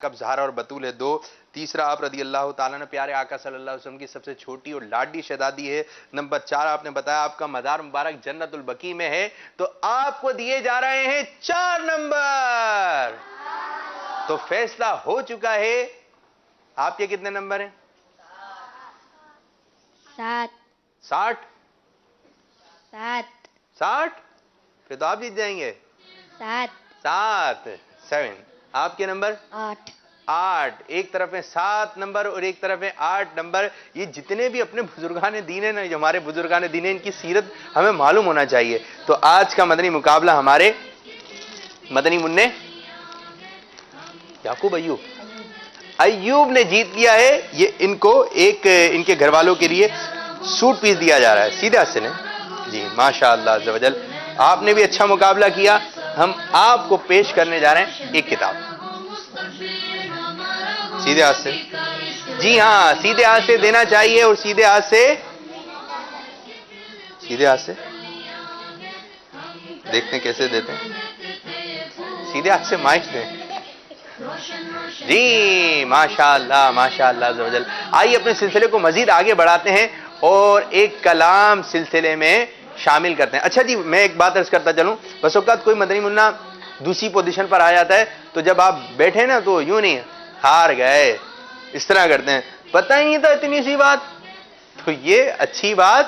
کب زہرا اور بطول ہے 2. تیسرا آپ رضی اللہ تعالیٰ نے پیارے آقا صلی اللہ علیہ وسلم کی سب سے چھوٹی اور لاڈلی شہزادی ہے. نمبر 4 آپ نے بتایا آپ کا مزار مبارک جنت البقیع میں ہے. تو آپ کو دیے جا رہے ہیں 4 نمبر. تو فیصلہ ہو چکا ہے. آپ کے کتنے نمبر ہیں؟ 7. 60. 7. پھر تو آپ جیت جائیں گے. 7. 7. آپ کے نمبر 8. 8. ایک طرف ہے 7 نمبر اور ایک طرف ہے 8 نمبر. یہ جتنے بھی اپنے بزرگان دین ہیں نا، جو ہمارے بزرگان دین ہیں، ان کی سیرت ہمیں معلوم ہونا چاہیے. تو آج کا مدنی مقابلہ ہمارے مدنی منع یعقوب ایوب نے جیت لیا ہے. یہ ان کو ایک ان کے گھر والوں کے لیے سوٹ پیس دیا جا رہا ہے. سیدھے ہاتھ سے لیں جی. ماشاء اللہ عز و جل آپ نے بھی اچھا مقابلہ کیا. ہم آپ کو پیش کرنے جا رہے ہیں ایک کتاب. سیدھے ہاتھ سے، جی ہاں سیدھے ہاتھ سے دینا چاہیے. اور سیدھے ہاتھ سے دیکھتے ہیں کیسے دیتے ہیں. سیدھے ہاتھ سے مائک دیں. جی ماشاء اللہ عز و جل. آئیے اپنے سلسلے کو مزید آگے بڑھاتے ہیں اور ایک کلام سلسلے میں شامل کرتے ہیں. اچھا جی، میں ایک بات عرض کرتا چلوں. بس اوقات کوئی مدنی منا دوسری پوزیشن پر آ جاتا ہے تو جب آپ بیٹھے نا تو یوں نہیں ہار گئے اس طرح کرتے ہیں، پتہ ہی نہیں تھا اتنی سی بات. تو یہ اچھی بات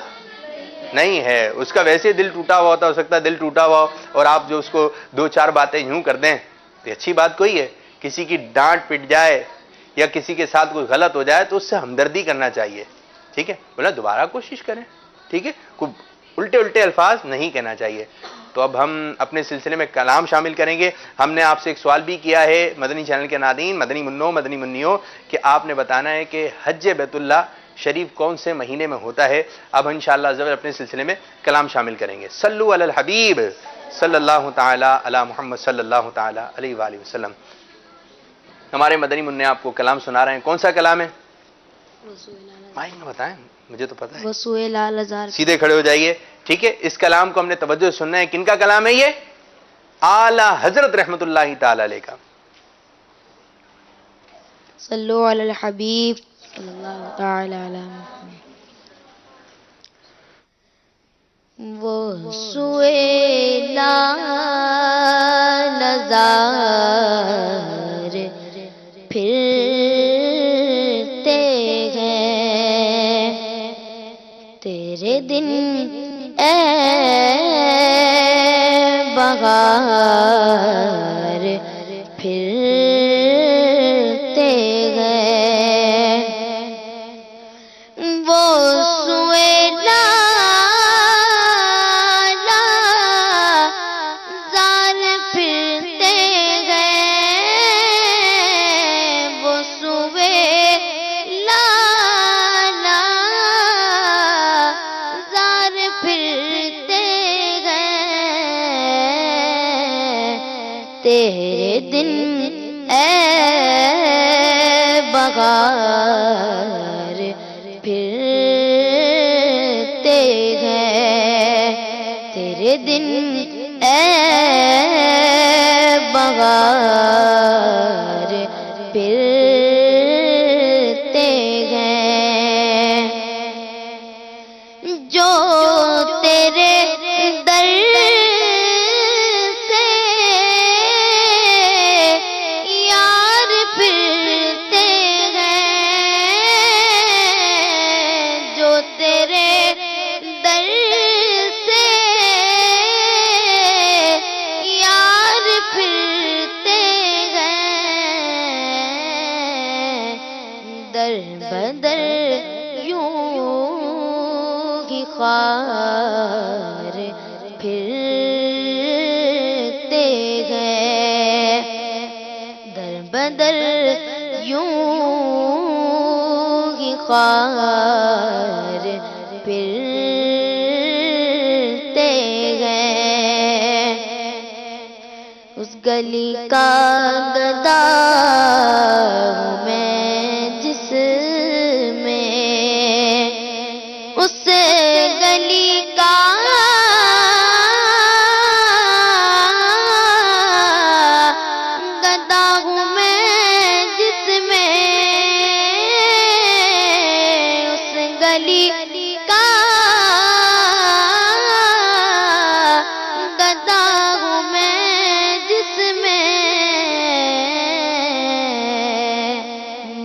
نہیں ہے. اس کا ویسے دل ٹوٹا ہوا ہوتا، ہو سکتا ہے دل ٹوٹا ہوا ہو، اور آپ جو اس کو 2-4 باتیں یوں کر دیں تو اچھی بات کوئی ہے. کسی کی ڈانٹ پٹ جائے یا کسی کے ساتھ کوئی غلط ہو جائے تو اس سے ہمدردی کرنا چاہیے. ٹھیک ہے، بولا دوبارہ کوشش کریں. ٹھیک ہے، کوئی الٹے الفاظ نہیں کہنا چاہیے. تو اب ہم اپنے سلسلے میں کلام شامل کریں گے. ہم نے آپ سے ایک سوال بھی کیا ہے مدنی چینل کے ناظرین، مدنی منوں مدنی منیوں، کہ آپ نے بتانا ہے کہ حج بیت اللہ شریف کون سے مہینے میں ہوتا ہے. اب انشاءاللہ عز و جل اپنے سلسلے میں کلام شامل کریں گے. صلو علی الحبیب صلی اللہ تعالی علی محمد صلی اللہ تعالی علیہ وآلہ وسلم. ہمارے مدنی منع آپ کو کلام سنا رہے ہیں. کون سا کلام ہے؟ مائک میں بتائیں، مجھے تو پتہ ہے. سیدھے کھڑے ہو جائیے. ٹھیک ہے، اس کلام کو ہم نے توجہ سے سننا ہے. کن کا کلام ہے یہ؟ اعلی حضرت رحمت اللہ تعالی علیہ کا. صلو علی الحبیب صلی اللہ تعالی علی محمد. وہ سویلا نظار پھرتے ہیں تیرے دن اے بہار پھرتے ہیں. وہ سویلا زار پھرتے ہیں. وہ سویلا زار پھرتے ہیں تیرے دن اے بغار پھرتے ہیں تیرے دن اے بغار پھرتے ہیں. جو تیرے در سے یار پھرتے ہیں. جو تیرے در سے یار پھرتے ہیں. در بدر یوں ہی خوار پھرتے ہیں. در بدر یوں ہی خوار پھرتے ہیں. اس گلی کا گدا ہوں میں جس میں اس گلی کا گدا ہوں میں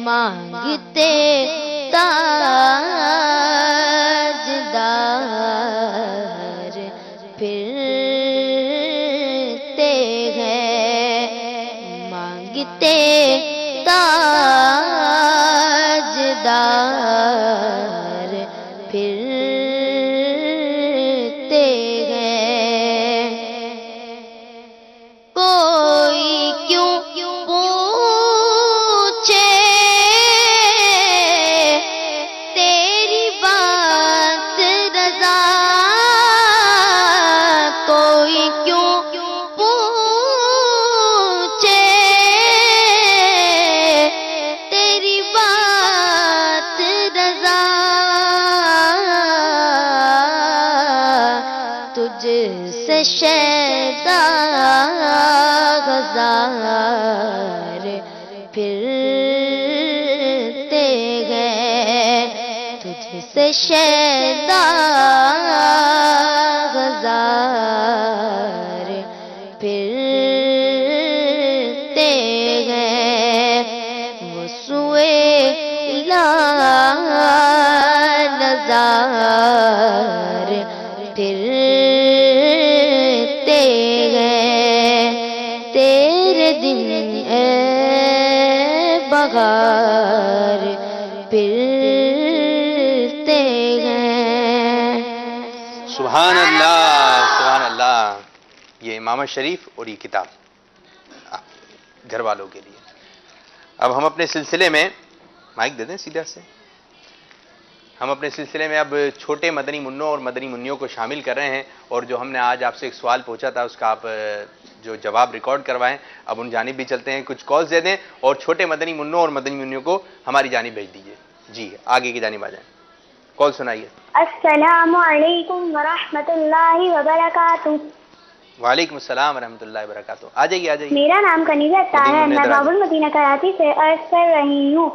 مانگتے تاجدار پھرتے ہیں، مانگتے تاجدار پھرتے ہیں۔ کوئی کیوں پوچھے تیری بات رضا، کوئی کیوں پوچھے تیری بات رضا، تجھ سے شیدا غزار پھرتے ہیں، تجھ سے شیدا غزار پھرتے ہیں، وہ سوئے نظار پھرتے ہیں، تیرے دن اے بغار پھرتے ہیں۔ سبحان اللہ، سبحان اللہ۔ یہ امام شریف اور یہ کتاب گھر والوں کے لیے۔ اب ہم اپنے سلسلے میں مائک دے دیں سیدھا سے، ہم اپنے سلسلے میں اب چھوٹے مدنی منوں اور مدنی منیوں کو شامل کر رہے ہیں، اور جو ہم نے آج آپ سے ایک سوال پوچھا تھا اس کا آپ جو جواب ریکارڈ کروائیں، اب ان جانب بھی چلتے ہیں، کچھ کالز دے دیں اور چھوٹے مدنی منوں اور مدنی منیوں کو ہماری جانب بھیج دیجیے۔ جی آگے کی جانب آ جائیں، کال سنائیے۔ السلام علیکم ورحمۃ اللہ وبرکاتہ۔ وعلیکم السلام ورحمۃ اللہ وبرکاتہ۔ آ جائیے آ جائیے۔ میرا نام کنیزہ طاہر ہے، میں باب المدینہ کراچی سے عرض کر رہی ہوں۔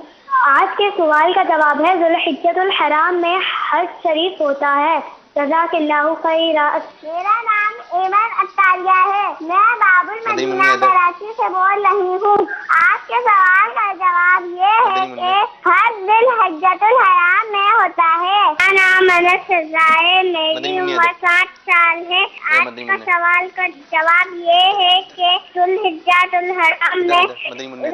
آج کے سوال کا جواب ہے ذوالحجۃ الحرام میں حج شریف ہوتا ہے۔ جزاک اللہ خیرا۔ میرا نام ایمن اطاریہ ہے، میں باب المدینہ کراچی سے بول رہی ہوں۔ آج کے سوال کا جواب یہ ہے کہ حج ذوالحجۃ الحرام میں ہوتا ہے۔ میرا نام انس رضائے، میری عمر 7 سال ہے۔ آج کا سوال کا جواب یہ ہے کہ ذوالحجۃ الحرام میں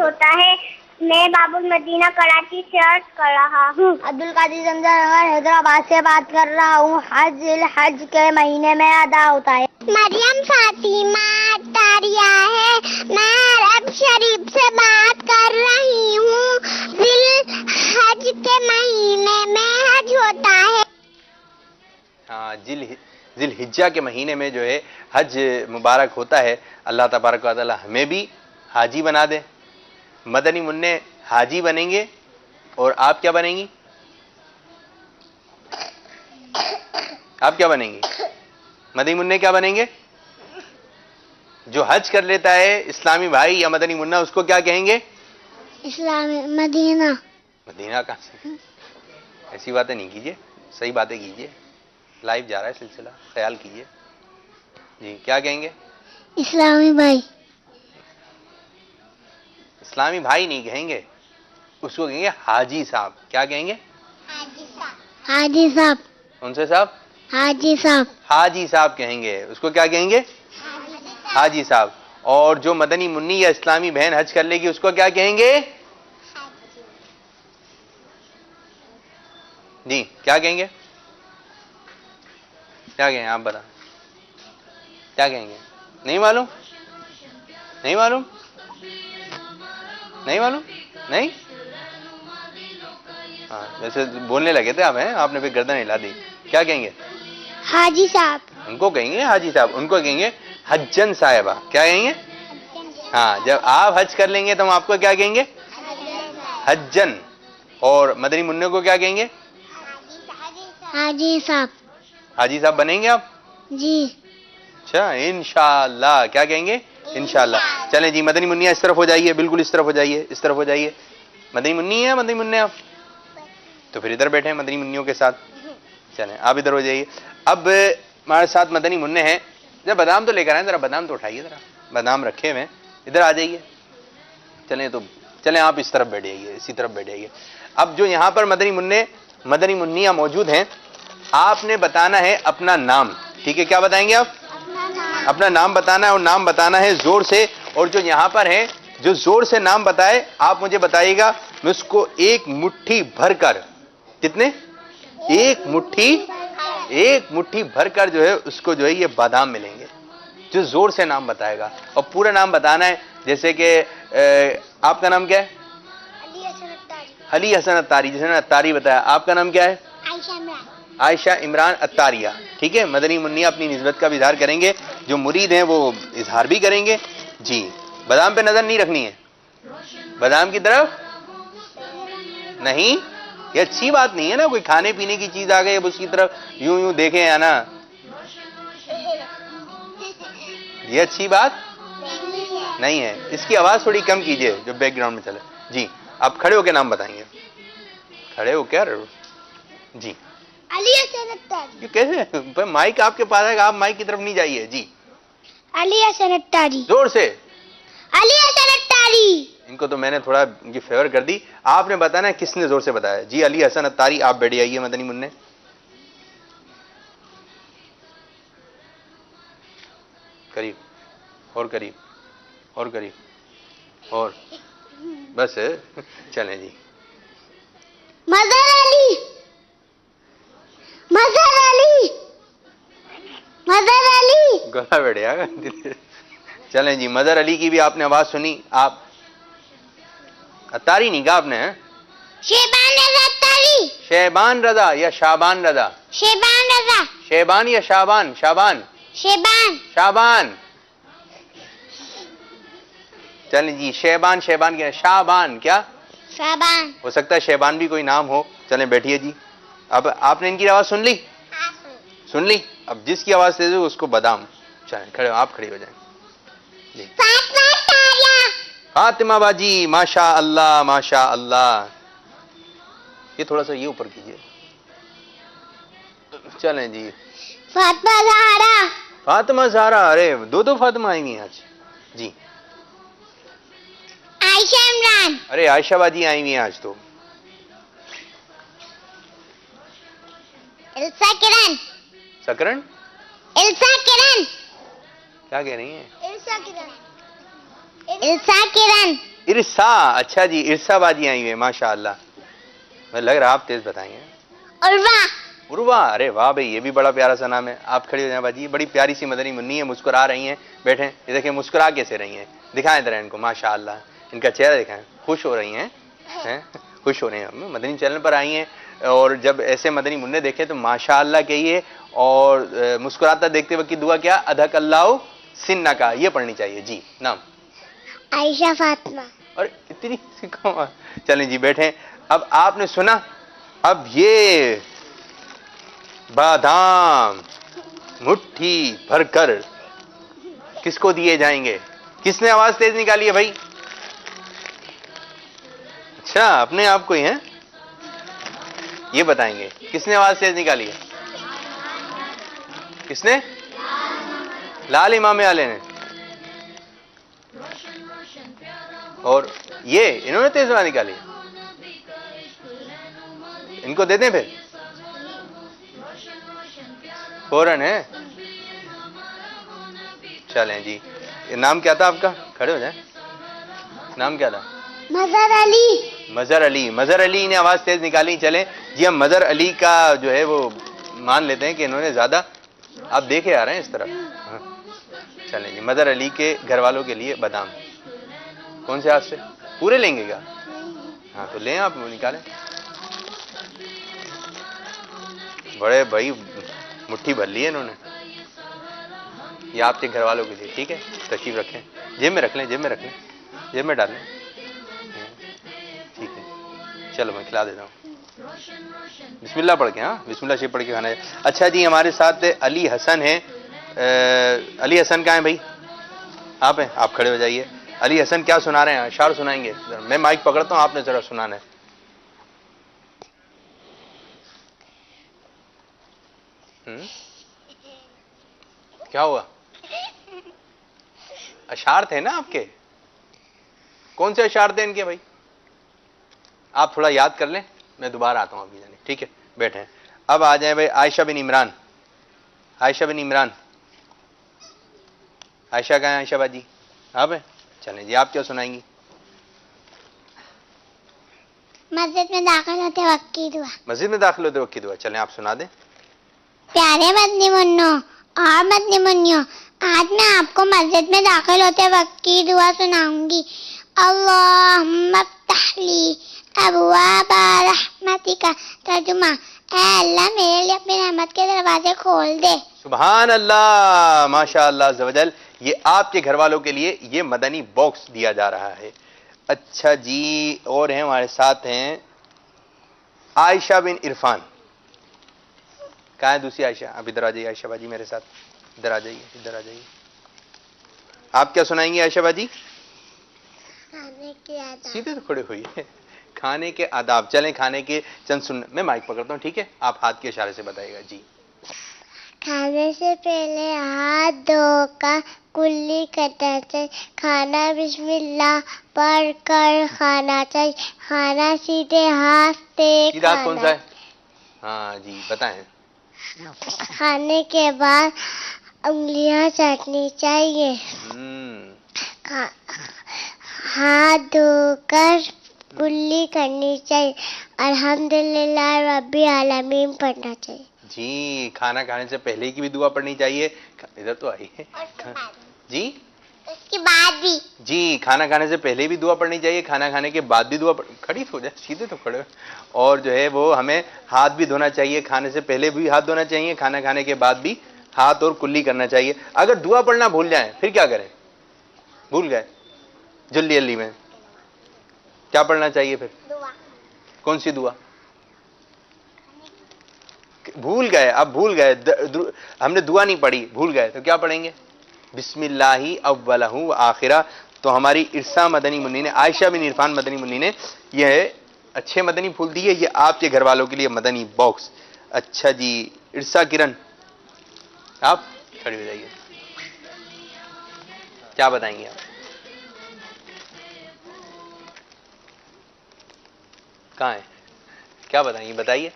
ہوتا ہے۔ میں باب المدینہ کراچی سے عرض کر رہا ہوں۔ عبد القادر زمزم حیدرآباد سے بات کر رہا ہوں۔ حج الحج کے مہینے میں ادا ہوتا ہے۔ مریم فاطمہ اطاریہ ہے، میں عرب شریف سے بات کر رہی ہوں۔ ذوالحج کے مہینے میں حج ہوتا ہے۔ ہاں، ذی الحجہ کے مہینے میں جو ہے حج مبارک ہوتا ہے۔ اللہ تبارک و تعالی ہمیں بھی حاجی بنا دے۔ مدنی منع حاجی بنیں گے، اور آپ کیا بنیں گی؟ آپ کیا بنیں گی؟ مدنی منع کیا بنیں گے؟ جو حج کر لیتا ہے اسلامی بھائی یا مدنی منع، اس کو کیا کہیں گے؟ اسلامی مدینہ۔ مدینہ کہاں سے؟ ایسی باتیں نہیں کیجیے، صحیح باتیں کیجیے، لائیو جا رہا ہے سلسلہ، خیال کیجیے۔ جی کیا کہیں گے؟ اسلامی بھائی۔ اسلامی بھائی نہیں کہیں گے، اس کو کہیں گے حاجی صاحب۔ کیا کہیں گے؟ حاجی صاحب۔ کون سے صاحب؟ حاجی صاحب۔ حاجی صاحب کہیں گے، اس کو کیا کہیں گے؟ حاجی صاحب۔ اور جو مدنی منی یا اسلامی بہن حج کر لے گی اس کو کیا کہیں گے؟ جی کیا کہیں گے؟ کیا کہیں گے آپ بتا، کیا کہیں گے؟ نہیں معلوم؟ نہیں معلوم؟ نہیں معلوم؟ نہیں؟ ہاں ویسے بولنے لگے تھے آپ، ہیں آپ نے پھر گردن ہلا دی۔ کیا کہیں گے؟ حاجی صاحب۔ ان کو کہیں گے حاجی صاحب، ان کو کہیں گے حجن صاحبہ۔ کیا کہیں گے؟ ہاں جب آپ حج کر لیں گے تو ہم آپ کو کیا کہیں گے؟ حجن۔ اور مدنی منع کو کیا کہیں گے؟ حاجی صاحب۔ حاجی صاحب بنیں گے آپ؟ جی۔ اچھا انشاءاللہ۔ کیا کہیں گے؟ انشاءاللہ۔ چلیں جی مدنی منیا اس طرف ہو جائیے، بالکل اس طرف ہو جائیے، اس طرف ہو جائیے۔ مدنی منی ہے مدنی منع آپ؟ تو پھر ادھر بیٹھے مدنی منیوں کے ساتھ۔ چلیں آپ ادھر ہو جائیے۔ اب ہمارے ساتھ مدنی منع ہیں، ذرا بادام تو لے کر آئیں، ذرا بادام تو اٹھائیے، ذرا بادام رکھے ہوئے ہیں، ادھر آ جائیے۔ چلیں تو چلیں آپ اس طرف بیٹھ جائیے, اسی طرف بیٹھ جائیے. اب جو یہاں پر مدنی منیاں موجود ہیں, آپ نے بتانا ہے اپنا نام. ٹھیک ہے, کیا بتائیں گے آپ؟ اپنا نام بتانا ہے, اور نام بتانا ہے زور سے. اور جو یہاں پر ہیں جو زور سے نام بتائے آپ مجھے بتائیے گا, میں اس کو ایک مٹھی بھر کر, کتنے؟ ایک مٹھی بھر کر جو ہے اس کو جو ہے یہ بادام ملیں گے, جو زور سے نام بتائے گا. اور پورا نام بتانا ہے, جیسے کہ آپ کا نام کیا ہے؟ علی حسن اتاری, جس نے اتاری بتایا. آپ کا نام کیا ہے؟ عائشہ عمران اتاریہ. ٹھیک ہے, مدنی منیہ اپنی نسبت کا بھی اظہار کریں گے, جو مرید ہیں وہ اظہار بھی کریں گے. جی, بادام پہ نظر نہیں رکھنی ہے, بادام کی طرف نہیں. یہ اچھی بات نہیں ہے نا, کوئی کھانے پینے کی چیز آ گئی اب اس کی طرف یوں دیکھیں یا نا, یہ اچھی بات نہیں ہے. اس کی آواز تھوڑی کم کیجئے جو بیک گراؤنڈ میں چلے. جی, آپ کھڑے ہو کے نام بتائیں گے. کھڑے ہو کیا رہے ہو؟ جی, علی حسن اتاری. یہ کیسے مائک آپ کے پاس ہے, آپ مائک کی طرف نہیں جائیے. جی, علی حسن اتاری. زور سے. علی حسن اتاری. ان کو تو میں نے تھوڑا یہ فیور کر دی. آپ نے بتانا ہے کس نے زور سے بتایا. جی, علی حسن اتاری. آپ بیٹھ جائیے مدنی منع. قریب اور قریب اور قریب اور بس, چلیں جی. مظہر علی. مظہر علی. مظہر علی. گلا بیٹھ گیا. چلیں جی, مظہر علی کی بھی آپ نے آواز سنی. آپ اتاری نہیں کہا آپ نے. شیبان رضا اتاری. شیبان رضا یا شابان رضا؟ شیبان رضا. شیبان یا شابان؟ شابان. شیبان. شابان. چلیں جی, شیبان کیا؟ شابان کیا شابان. ہو سکتا ہے شیبان بھی کوئی نام ہو. چلیں بیٹھیے جی. اب آپ نے ان کی آواز سن لی؟ سن لی. اب جس کی آواز تیز ہو اس کو بادام. چلیں کھڑے ہو, آپ کھڑی ہو جائیں. جی, فاطمہ اتاریہ. فاطمہ باجی, ماشاء اللہ ماشاء اللہ. یہ تھوڑا سا یہ اوپر کیجئے. چلیں جی, فاطمہ زہرا. فاطمہ زہرا. ارے دو فاطمہ آئی ہوئی ہیں آج. جی, عائشہ عمران. ارے عائشہ باجی آئی ہوئی ہیں آج تو. السا کرن. سکرن السا کرن. کیا کہہ رہی ہیں؟ السا کرن. السا کرن. ارسا. اچھا جی, ارسا باجی آئی ہوئی ہیں ماشاء اللہ. میں لگ رہا آپ تیز بتائیں گے. عروہ. عروہ. ارے واہ بھائی, یہ بھی بڑا پیارا سا نام ہے. آپ کھڑی ہو جائیں باجی. بڑی پیاری سی مدنی منی ہے, مسکرا رہی ہیں. بیٹھیں, یہ دیکھیں مسکرا کیسے رہی ہیں. دکھائیں ذرا ان کو. ماشاء اللہ, ان کا چہرہ دکھائیں. خوش ہو رہی ہیں, خوش ہو رہے ہیں. مدنی چینل پر آئی ہیں, اور جب ایسے مدنی منع دیکھیں تو ماشاء اللہ کہیے, اور مسکراتا دیکھتے وقت کی دعا کیا؟ ادھک اللہ سنہ کا, یہ پڑھنی چاہیے. جی, نام؟ عائشہ فاطمہ. اور اتنی سکھاؤ. چلیں جی بیٹھیں. اب آپ نے سنا, اب یہ بادام مٹھی بھر کر کس کو دیے جائیں گے؟ کس نے آواز تیز نکالی ہے بھائی؟ اچھا, اپنے آپ کو ہی ہیں, یہ بتائیں گے کس نے آواز تیز نکالی ہے؟ کس نے؟ لال امام والے نے. اور یہ انہوں نے تیز آواز نکالی. ان کو دے دیں پھر فوراً ہے. چلیں جی, نام کیا تھا آپ کا؟ کھڑے ہو جائیں. نام کیا تھا؟ مظہر علی. مظہر علی. مظہر علی نے آواز تیز نکالی. چلیں جی, ہم مظہر علی کا جو ہے وہ مان لیتے ہیں کہ انہوں نے زیادہ, آپ دیکھے آ رہے ہیں اس طرف. چلیں جی, مظہر علی کے گھر والوں کے لیے بادام. کون سے ہاتھ سے؟ پورے لیں گے کیا؟ ہاں تو لیں, آپ نکالیں. بڑے بھائی مٹھی بھر لی ہے انہوں نے. یہ آپ کے گھر والوں کے لیے. ٹھیک ہے, تشریف رکھیں. جیب میں رکھ لیں, جیب میں رکھ لیں, جیب میں ڈال لیں. ٹھیک ہے, چلو میں کھلا دیتا ہوں. بسم اللہ پڑھ کے. ہاں, بسم اللہ شریف پڑھ کے کھانا ہے. اچھا جی, ہمارے ساتھ علی حسن ہیں. علی حسن کہاں ہیں بھائی؟ آپ ہیں, آپ کھڑے ہو جائیے. علی حسن کیا سنا رہے ہیں؟ اشعار سنائیں گے. میں مائک پکڑتا ہوں, آپ نے ذرا سنانا ہے. کیا ہوا؟ اشعار تھے نا آپ کے. کون سے اشعار تھے ان کے بھائی؟ آپ تھوڑا یاد کر لیں, میں دوبارہ آتا ہوں ابھی جانے, ٹھیک ہے, بیٹھیں. اب آ جائیں بھائی عائشہ بن عمران. عائشہ بن عمران, عائشہ کہاں ہیں عائشہ باجی؟ آپ ہیں, چلیں جی آپ کیا سنائیں گی؟ مسجد میں داخل ہوتے وقت کی دعا. مسجد میں داخل ہوتے وقت کی دعا, چلیں آپ سنا دیں. پیارے مدنی منوں اور مدنی منوں، آج میں آپ کو مسجد میں داخل ہوتے وقت کی دعا سناؤں گی. اللہم افتح لی ابواب رحمتک. ترجمہ: اے اللہ میرے لیے اپنی رحمت کے دروازے کھول دے. سبحان اللہ, ماشاء اللہ عز و جل. یہ آپ کے گھر والوں کے لیے یہ مدنی باکس دیا جا رہا ہے. اچھا جی, اور ہیں ہمارے ساتھ ہیں عائشہ بن عرفان. کہاں ہے دوسری عائشہ؟ اب ادھر آ جائیے عائشہ باجی میرے ساتھ, ادھر آ جائیے, ادھر آ جائیے. آپ کیا سنائیں گی عائشہ باجی؟ کھانے کی آداب. سیدھے تو کھڑے ہوئی ہے. کھانے کے آداب, چلیں کھانے کے چند سن, میں مائک پکڑتا ہوں, ٹھیک ہے, آپ ہاتھ کے اشارے سے بتائیے گا. جی. کھانے سے پہلے ہاتھ دھو کر کلی کرنا چاہیے. کھانا بسم اللہ پڑھ کر کھانا چاہیے. کھانا سیدھے ہاتھ سے سیدھا ہاتھ کون سا کھانا. ہے؟ ہاں جی بتائیں. کھانے کے بعد انگلیاں چٹنی چاہیے. ہاتھ دھو کر کلی کرنی چاہیے. الحمدللہ رب العالمین پڑھنا چاہیے. جی, کھانا کھانے سے پہلے کی بھی دعا پڑھنی چاہیے. ادھر تو آئی ہے جی. اس کے بعد بھی جی, کھانا کھانے سے پہلے بھی دعا پڑھنی چاہیے, کھانا کھانے کے بعد بھی دعا کھڑی ہو جائے, سیدھے تو کھڑے. اور جو ہے وہ ہمیں ہاتھ بھی دھونا چاہیے, کھانے سے پہلے بھی ہاتھ دھونا چاہیے, کھانا کھانے کے بعد بھی ہاتھ اور کلی کرنا چاہیے. اگر دعا پڑھنا بھول جائیں پھر کیا کریں؟ بھول گئے جلدی جلدی میں کیا پڑھنا چاہیے پھر؟ دعا. کون سی دعا؟ بھول گئے, اب بھول گئے, ہم نے دعا نہیں پڑھی, بھول گئے تو کیا پڑھیں گے؟ بسم اللہ اولہ و آخرہ. تو ہماری ارسا مدنی منی نے, عائشہ بن عرفان مدنی منی نے یہ اچھے مدنی پھول دیے. یہ آپ کے گھر والوں کے لیے مدنی باکس. اچھا جی, ارسا کرن آپ کھڑی ہو جائیے, کیا بتائیں گے آپ؟ کہاں ہے, کیا بتائیں گے, بتائیے.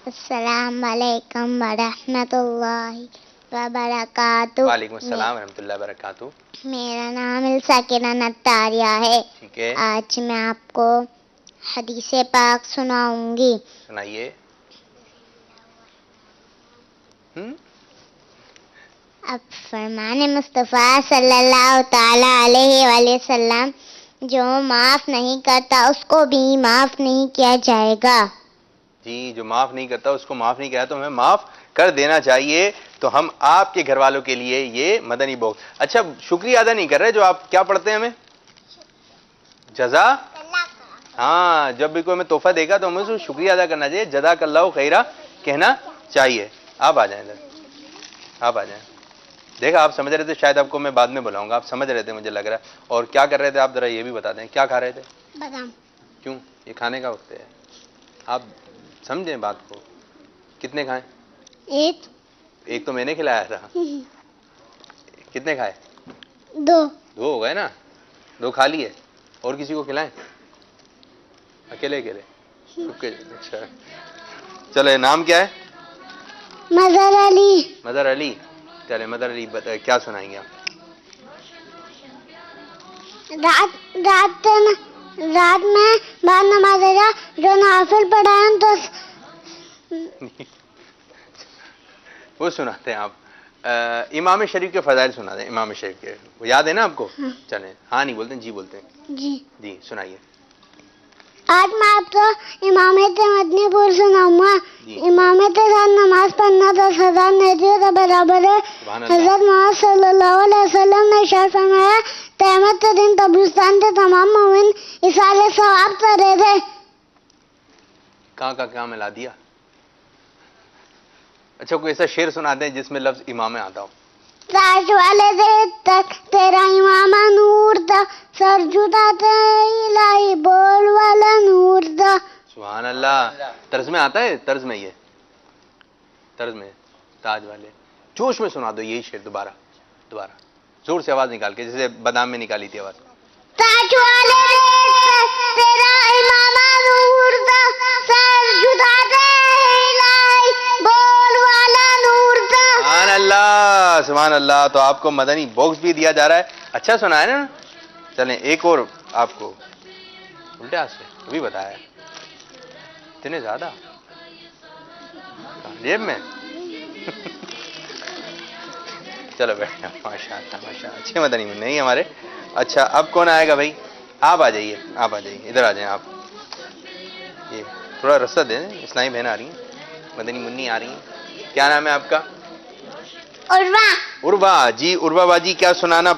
السلام علیکم ورحمۃ اللہ وبرکاتہ. وعلیکم السلام ورحمۃ اللہ وبرکاتہ. میرا نام الساکنہ نتاریہ ہے. ٹھیک ہے, آج میں آپ کو حدیث پاک سناؤں گی. سنائیے. اب فرمان مصطفیٰ صلی اللہ تعالی علیہ وآلہ وسلم, جو معاف نہیں کرتا اس کو بھی معاف نہیں کیا جائے گا. جی, جو معاف نہیں کرتا اس کو معاف نہیں کیا تو ہمیں معاف کر دینا چاہیے. تو ہم آپ کے گھر والوں کے لیے یہ مدنی باکس. اچھا, شکریہ ادا نہیں کر رہے, جو آپ کیا پڑھتے ہیں ہمیں جزا. ہاں, جب بھی کوئی ہمیں تحفہ دے گا تو ہمیں شکریہ ادا کرنا چاہیے, جزاک اللہ خیرہ کہنا چاہیے. آپ آ جائیں ادھر, آپ آ جائیں. دیکھا آپ سمجھ رہے تھے, شاید آپ کو میں بعد میں بلاؤں گا, آپ سمجھ رہے تھے مجھے لگ رہا ہے. اور کیا کر رہے تھے آپ ذرا یہ بھی بتا دیں, کیا کھا رہے تھے؟ بادام. کیوں, یہ کھانے کا وقت ہے, آپ سمجھیں بات کو. کتنے کھائیں؟ ایک تو میں نے کھلایا تھا. کتنے کھائے؟ 2. دو ہو گئے نا, 2 کھا لیے. اور کسی کو کھلائیں؟ اکیلے اکیلے. اچھا چلے, نام کیا ہے؟ مظہر علی. مظہر علی. چلے مظہر علی, کیا سنائیں گے آپ؟ رات میں بعد نماز جو نافل پڑھائیں تو وہ سناتے ہیں آپ. امام شریف کے فضائل سنا دیں, امام شریف کے, وہ یاد ہے نا آپ کو؟ چلیں, ہاں نہیں بولتے ہیں, جی بولتے ہیں. جی سنائیے. آج میں آپ کو امامت مدنی پھول سناؤں گا. جی. امامت ساتھ نماز پڑھنا 10,000 نیکیوں کے برابر ہے. سبحان اللہ. حضرت محمد صلی اللہ علیہ وسلم نے ارشاد فرمایا, قیامت کے دن قبرستان کے تمام مومن اصال ثواب کرے تھے. کہاں کا کیا ملا دیا. اچھا, کوئی ایسا شعر سنا دیں جس میں لفظ امام آتا ہو. راش والے دیر تک تیرا امامہ نور تھا, سر جھٹاتے الہی بول والا نور تھا. سبحان اللہ. طرز میں آتا ہے, طرز میں, یہ طرز میں تاج والے, جوش میں سنا دو یہی شعر دوبارہ, زور سے آواز نکال کے, جیسے بادام میں نکالی تھی آواز. راش والے دیر تک تیرا امامہ نور سبحان اللہ. تو آپ کو مدنی باکس بھی دیا جا رہا ہے. اچھا سنا ہے نا. چلیں ایک اور آپ کو الٹے ہاتھ سے ابھی بتایا. اتنے زیادہ جیب میں چلو بیٹھے. ماشاء اللہ ماشاء اللہ, اچھے مدنی منع نہیں ہمارے. اچھا اب کون آئے گا بھائی؟ آپ آ جائیے, آپ آ جائیے, ادھر آ جائیں آپ. یہ تھوڑا رستہ دیں, اسلامی بہن آ رہی ہیں, مدنی منی آ رہی ہیں. کیا نام ہے آپ کا؟ عروہ. عروہ جی. عروہ باجی کیا سنانا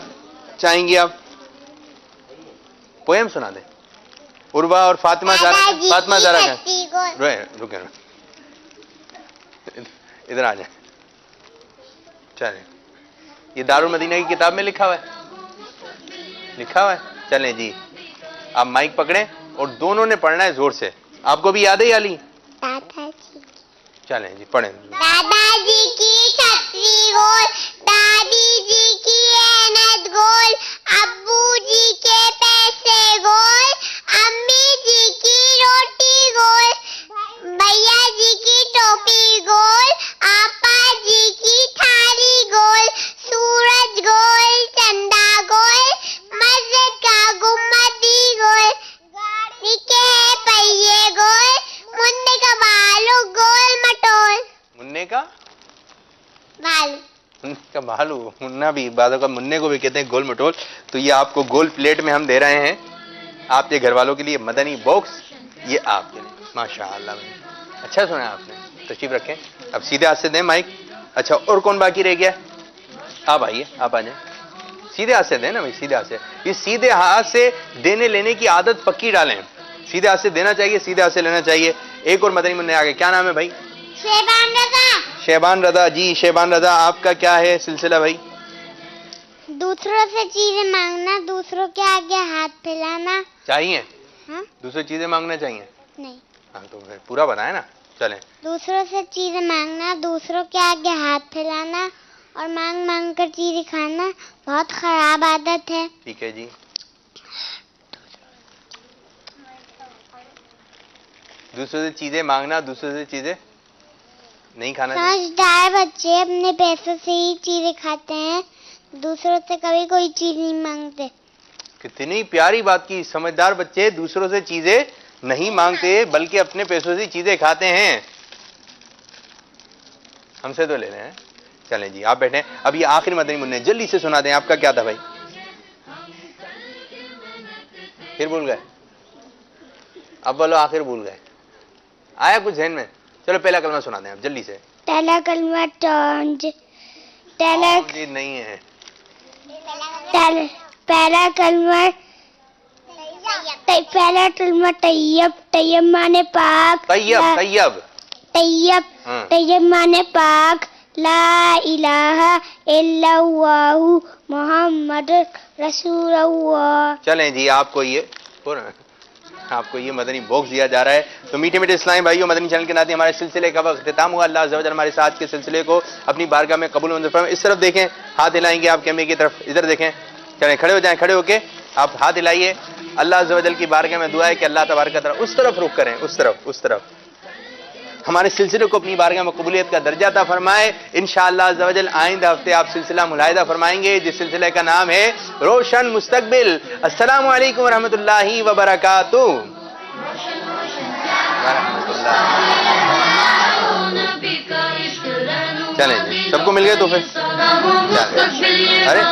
چاہیں گی آپ؟ پویم سنا دیں. عروہ اور فاطمہ زہرا. فاطمہ زہرا کا رکے ادھر آ جائیں. چلیں یہ دارالمدینہ کی کتاب میں لکھا ہوا ہے, لکھا ہوا ہے. چلیں جی آپ مائک پکڑیں اور دونوں نے پڑھنا ہے زور سے. آپ کو بھی یاد ہے علی؟ دادا جی. چلیں جی پڑھیں. دادا جی کی چھتری گول, دادی جی کی اینت گول, ابو جی کے پیسے گول, امی جی کی روٹی گول, بھیا جی کی ٹوپی گول, آپا جی کی تھالی گول, سورج گول, چندا گول, مسجد کا گنبدی گول, گاڑی کے پہیے گول, منہ کا بالو گول مٹول. منع کا بالو. منع کا بھالو. منا بھی بعضوں کا منع کو بھی کہتے ہیں گول مٹول. تو یہ آپ کو گول پلیٹ میں ہم دے رہے ہیں آپ کے گھر والوں کے لیے مدنی باکس. یہ آپ کے لیے ماشاء اللہ. اچھا سنا آپ نے. تشریف رکھیں. اب سیدھے ہاتھ سے دیں مائک. اچھا اور کون باقی رہ گیا؟ آپ آئیے, آپ آ جائیں. سیدھے ہاتھ سے دیں نا بھائی, سیدھے ہاتھ سے. یہ سیدھے ہاتھ سے دینے لینے کی عادت پکی ڈالیں. سیدھے ہاتھ سے دینا چاہیے, سیدھے ہاتھ سے لینا چاہیے. ایک اور مدنی منع آ گئے. کیا نام ہے بھائی؟ شیبان رضا. شیبان رضا جی. شیبان رضا آپ کا کیا ہے سلسلہ بھائی؟ دوسروں سے چیزیں مانگنا, دوسروں کے آگے ہاتھ پھیلانا. چاہیے ہاں دوسری چیزیں مانگنا چاہیے. نہیں, ہاں تو پھر پورا بنائے نا. چلیں دوسروں سے چیزیں مانگنا, دوسروں کے آگے ہاتھ پھیلانا اور مانگ مانگ کر چیزیں کھانا بہت خراب عادت ہے. ٹھیک ہے جی. دوسروں سے چیزیں مانگنا, دوسروں سے چیزیں نہیں کھانا چاہیے. سمجھدار بچے اپنے پیسوں سے ہی چیزیں کھاتے ہیں, دوسروں سے کبھی کوئی چیز نہیں مانگتے. کتنی پیاری بات کی. سمجھدار بچے دوسروں سے چیزیں نہیں مانگتے بلکہ اپنے پیسوں سے چیزیں کھاتے ہیں. ہم سے تو لے رہے ہیں. چلیں جی آپ بیٹھیں. اب یہ آخری مدنی منع جلدی سے سنا دیں. آپ کا کیا تھا بھائی؟ پھر بھول گئے؟ اب بولو آخر بھول گئے. آیا کچھ ذہن میں؟ چلو پہلا کلمہ سنا دیں آپ جلدی سے. پہلا کلمہ ٹانج. جی نہیں ہے. پہلا کلمہ طیب. طیب مانے پاک. طیب. طیب طیب. ہاں. طیب مانے پاک. لا الہ الا اللہ محمد رسول اللہ. چلیں جی آپ کو یہ مدنی باکس دیا جا رہا ہے. تو میٹھے میٹھے اسلامی بھائیوں, مدنی چینل کے ناطے ہمارے سلسلے کا وقت اختتام ہوا. اللہ عز و جل ہمارے ساتھ کے سلسلے کو اپنی بارگاہ میں قبول منظور فرمائے. اس طرف دیکھیں, ہاتھ ہلائیں گے آپ کیمرے کی طرف. ادھر دیکھیں. چلیں کھڑے ہو جائیں, کھڑے ہو کے آپ ہاتھ ہلائیے. اللہ عز و جل کی بارگاہ میں دعا ہے کہ اللہ تبارک و تعالی اس طرف رخ کریں, اس طرف ہمارے سلسلے کو اپنی بارگاہ میں قبولیت کا درجہ عطا فرمائے. انشاءاللہ عز و جل آئندہ ہفتے آپ سلسلہ ملاحظہ فرمائیں گے جس سلسلے کا نام ہے روشن مستقبل. السلام علیکم ورحمۃ اللہ وبرکاتہ. چلیں جی سب کو مل گئے تو پھر ارے